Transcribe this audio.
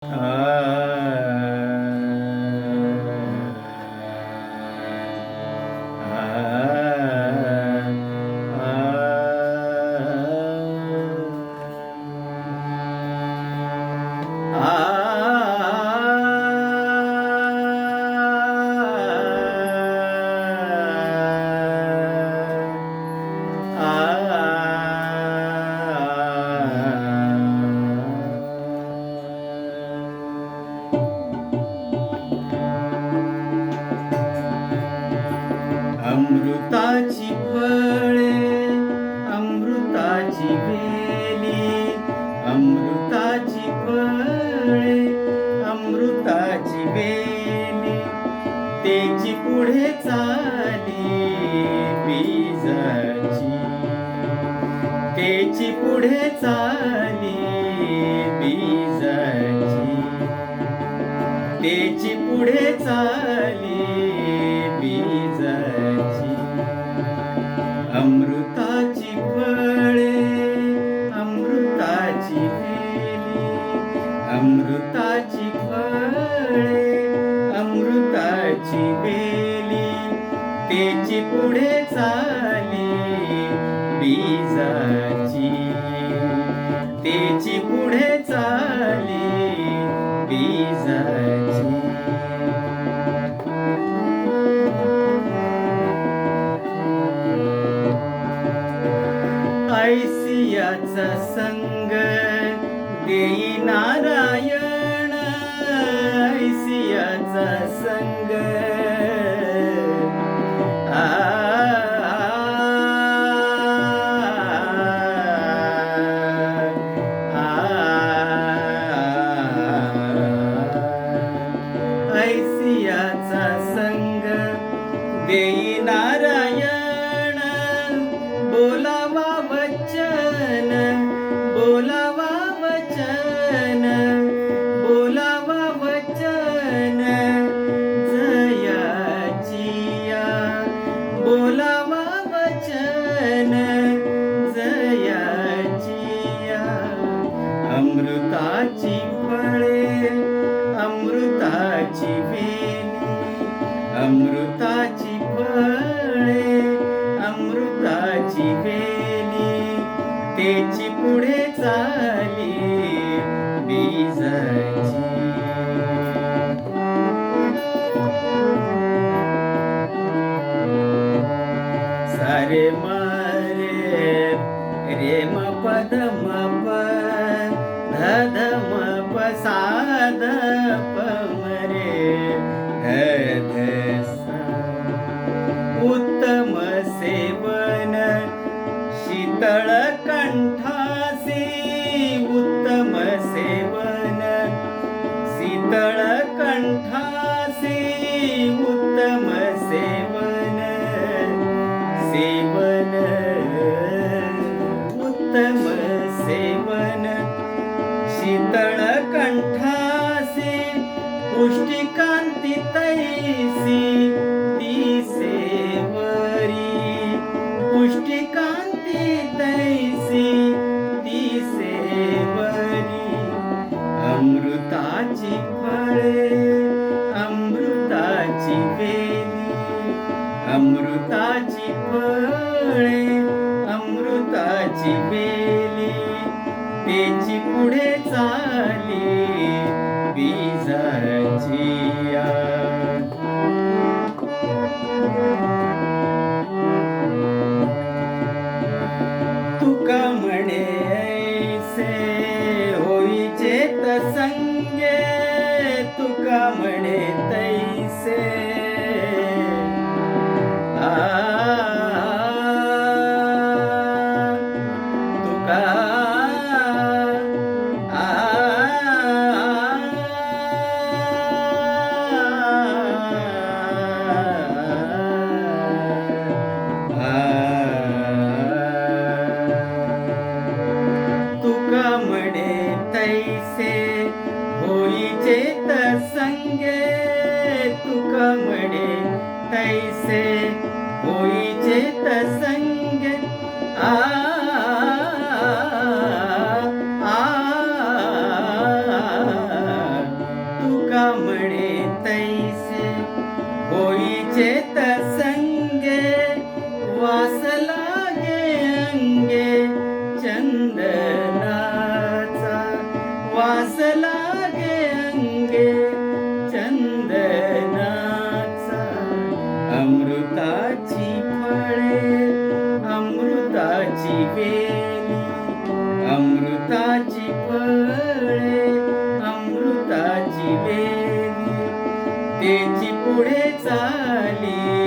आ, अमृताची फळे, अमृताची वेली, अमृताची फळे, अमृताची वेली, तेची पुढे चाली बीजाची, तेची पुढे चाली बीजाची, तेची पुढे चाली बीजाची. अमृताची फळे, अमृताची वेली, अमृताची फळे, अमृताची वेली, तेची पुढे चाली बीजाची, तेची पुढे चाली बीजाची. ऐसियाचा संग देई नारायण, ऐसियाचा संग ऐसियाचा संग देई नारायण, बोलावा वचन, बोलावा वचन, बोलावा वचन जयाचिया, बोलावा वचन जयाचिया. अमृताची फळे, अमृताची वेली, अमृताची फळे, अमृताची वेली, तेची पुढे चाली बीजाची. सारे मारे रे म पद म प ध ध म प सा ध प म रे ध ध सा. उत्तम सेवन शीतळ कंठासी, उत्तम सेवन शीतळ कंठासी, उत्तम सेवन, सेवन उत्तम सेवन शीतळ कंठासी, पुष्टिकांती तैसी ती सेवरी, पुष्टिकांती तैसी ती सेवरी. अमृताची फळे, अमृताची वेली, अमृताची फळे, अमृताची वेली, तेची पुढे चाली बीजाची. तुका म्हणे ऐसे होईचे तसंगे, तुका म्हणे तैसे तुका तुका म्हणे तैसे होईचे तसंगे, तुका म्हणे तैसे होईचे तसंगे. आ आ तुका म्हणे तैसे होईचे तसंगे वास लागे अंगे चंदनाचा वास लागे अंगे चंदनाचा अमृताची फळे अमृताची वेली अमृताची फळे अमृताची वेली तेची पुढे चाली